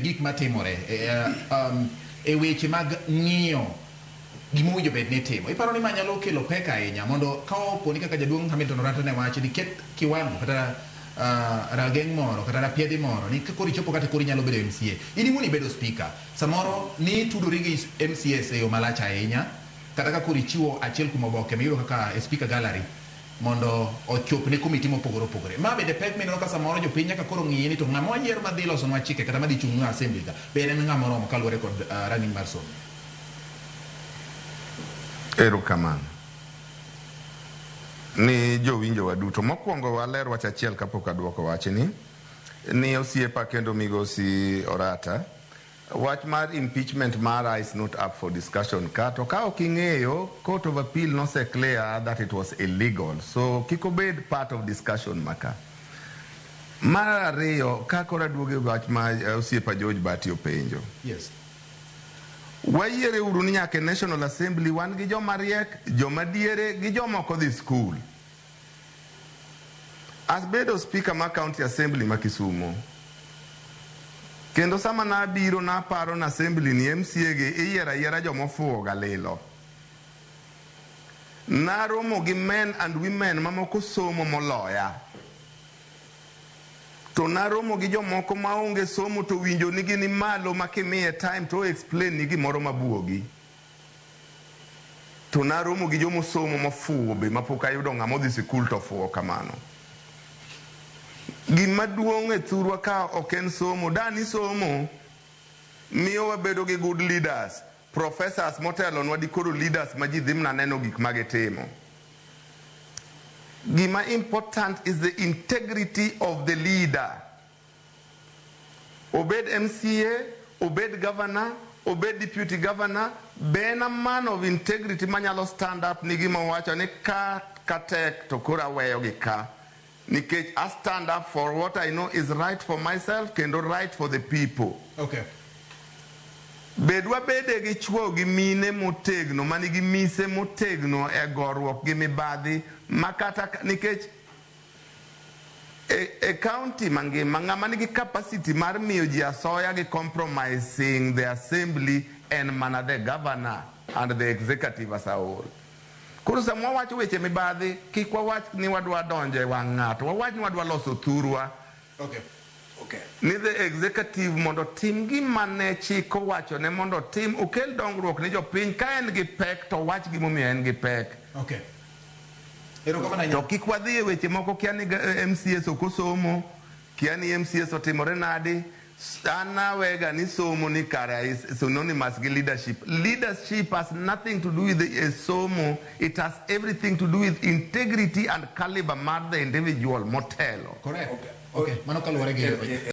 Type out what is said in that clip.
gik matimore e weche mag ng'iyo gimowinjo bed ni timo. Iparo ni manyalo kelo pek ahinya mondo ka oponi kaka jaduong' Hamilton Orata ne wacho ni ket kiwango kata rageng' moro kata rapiedhi moro ni koro ichopo kata koro inyalo bedo MCA. Inimuni bedo speaker. Samoro ni tudori gi MCS e yo malach ahinya kata ka koro ichiwo achiel kuom oboke miyudo kaka speaker gallery mondo ochop ne komiti mopogore opogore. Ma bende pek mineno ka samoro jopiny nyaka koro ng'iyi ni to ng'ama wayiero madhi losonwa chike kata madhi chung'nwa assembly ka bende en ng'ama oromo kaluwore kod rang'iny mar somo. Erokamano ni jowinjo waduto. Mokwongo waler wach achiel kapok aduoko wachni ni osiepa kendo migosi Orata, wach mar impeachment mara is not up for discussion ka to ka ok ing'eyo Court of Appeal nose clear that it was illegal, so kik obed part of discussion maka. Mar ariyo, ka koro aduoge wach ma osiepa George Bati openjo. Yes. Wayiere uru ni nyaka National Assembly wan gi joma riek, joma diere gi joma ok odhi skul. Asbedo speaker ma County Assembly ma Kisumu, kendo sama nabiro naparo na assembly ni MCA gi iyiero ayiera jomofuwo galilo. Naromo gi men and women mamoko somo moloya, to naromo gi jomoko maonge somo to winjo nigi ni malo makimiye time to explain ni gimoro mabuogi. To naromo gi jomosomo mafuwo be mapok ayudo ng'ama odhi sikul to fuwo kamano. Gima duong' e thurwa ka ok en somo, dani somo miyo wabedo gi good leaders, professors motelo nwa di koro leaders ma ji dhi mna neno gik ma gitimo. Gima important is the integrity of the leader. Obed MCA, obed governor, obed deputy governor, be a man of integrity manyalo stand up ni gima wacho ni ka katek to kura weyo gi ka. Nikech I stand up for what I know is right for myself kendo right for the people. Okay. Bedwa bede gi chwo gi mine motegno mani gi mise motegno e gorruok gi mibadhi makata nikech e county mangima ng'ama nigi capacity mar miyo ji asoya gi compromising the assembly and mana the governor and the executive as a whole. Koro sama wawacho weche mibadhi kik wawach ni wadwa donje wang' ng'ato, wawach ni wadwa loso thurwa. Okay. Okay. Ni the executive mondo tim gima ne chik owacho ne mondo tim okel dongruok ni jopiny ka en gi pek to wach gimomiyo en gi pek. Okay. To kik wadhi e weche moko kia ni MCS ok osomo, kia ni MCS otimore nadi. An nawega ni somo ni kara is synonymous gi leadership. Leadership has nothing to do with the somo. It has everything to do with integrity and caliber mar the individual motelo. Correct. Okay. Mano kaluwore gi